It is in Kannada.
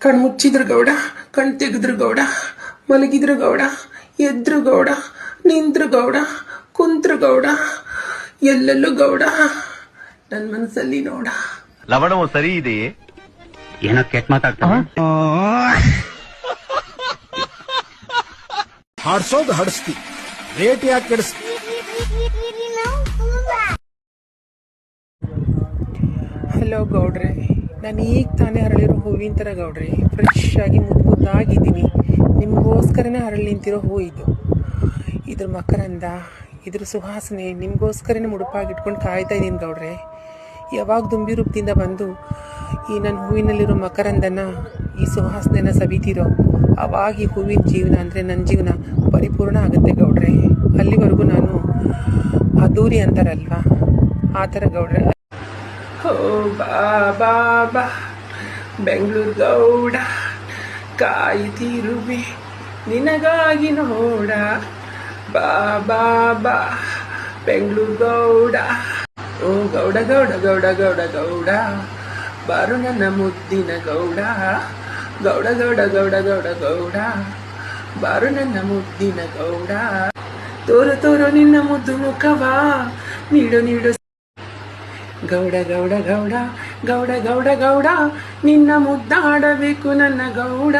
ಕಣ್ ಮುಚ್ಚಿದ್ರು ಗೌಡ, ಕಣ್ ತೆಗೆದ್ರು ಗೌಡ, ಮಲಗಿದ್ರು ಗೌಡ, ಎದ್ರು ಗೌಡ, ನಿಂದ್ರು ಗೌಡ, ಕುಂತ್ರು ಗೌಡ, ಎಲ್ಲೆಲ್ಲೂ ಗೌಡ, ನನ್ ಮನಸ್ಸಲ್ಲಿ ನೋಡ. ಲವಣವು ಸರಿ ಇದೆಯೇ? ಏನೋ ಕೆಟ್ಟ ಮಾತಾಡ್ತಾನೆ. ಹಾಡ್ಸೋದು ಹಡಿಸ್ತಿ, ರೇಟ್ ಯಾಕೆ ಕೆಡಿಸ್ತಿ? ಹಲೋ ಗೌಡ್ರೆ, ನಾನು ಈಗ ತಾನೇ ಅರಳಿರೋ ಹೂವಿನ ಥರ ಗೌಡ್ರೆ, ಫ್ರೆಶ್ ಆಗಿ ಮುದ್ದಾಗಿದ್ದೀನಿ. ನಿಮಗೋಸ್ಕರನೇ ಅರಳಿ ನಿಂತಿರೋ ಹೂ ಇದು. ಇದ್ರ ಮಕರಂದ, ಇದ್ರ ಸುವಾಸನೆ ನಿಮಗೋಸ್ಕರನೇ ಮುಡುಪಾಗಿಟ್ಕೊಂಡು ಕಾಯ್ತಾ ಇದ್ದೀನಿ ಗೌಡ್ರೆ. ಯಾವಾಗ ದುಂಬಿ ರೂಪದಿಂದ ಬಂದು ಈ ನನ್ನ ಹೂವಿನಲ್ಲಿರೋ ಮಕರಂದನ, ಈ ಸುವಾಸನೆನ ಸವಿತೀರೋ, ಆವಾಗ ಈ ಹೂವಿನ ಜೀವನ ಅಂದರೆ ನನ್ನ ಜೀವನ ಪರಿಪೂರ್ಣ ಆಗುತ್ತೆ ಗೌಡ್ರೆ. ಅಲ್ಲಿವರೆಗೂ ನಾನು ಅದ್ದೂರಿ ಅಂತಾರಲ್ವಾ, ಆ ಥರ ಗೌಡ್ರೆ. ಹೋ ಬಾ ಬಾ ಬೆಂಗಳೂರು ಗೌಡ, ಕಾಯ್ತಿರುವೆ ನಿನಗಾಗಿ ನೋಡ. ಬಾ ಬಾ ಬಾ ಬೆಂಗಳೂರು ಗೌಡ, ಓ ಗೌಡ ಗೌಡ ಗೌಡ ಗೌಡ ಗೌಡ, ಬಾರು ನನ್ನ ಮುದ್ದಿನ ಗೌಡ. ಗೌಡ ಗೌಡ ಗೌಡ ಗೌಡ ಗೌಡ, ಬಾರು ನನ್ನ ಮುದ್ದಿನ ಗೌಡ. ತೋರು ತೋರು ನಿನ್ನ ಮುದ್ದು ಮುಖವಾ, ನೀಡು ನೀಡು ಗೌಡ ಗೌಡ ಗೌಡ ಗೌಡ ಗೌಡ ಗೌಡ, ನಿನ್ನ ಮುದ್ದಾಡಬೇಕು ನನ್ನ ಗೌಡ.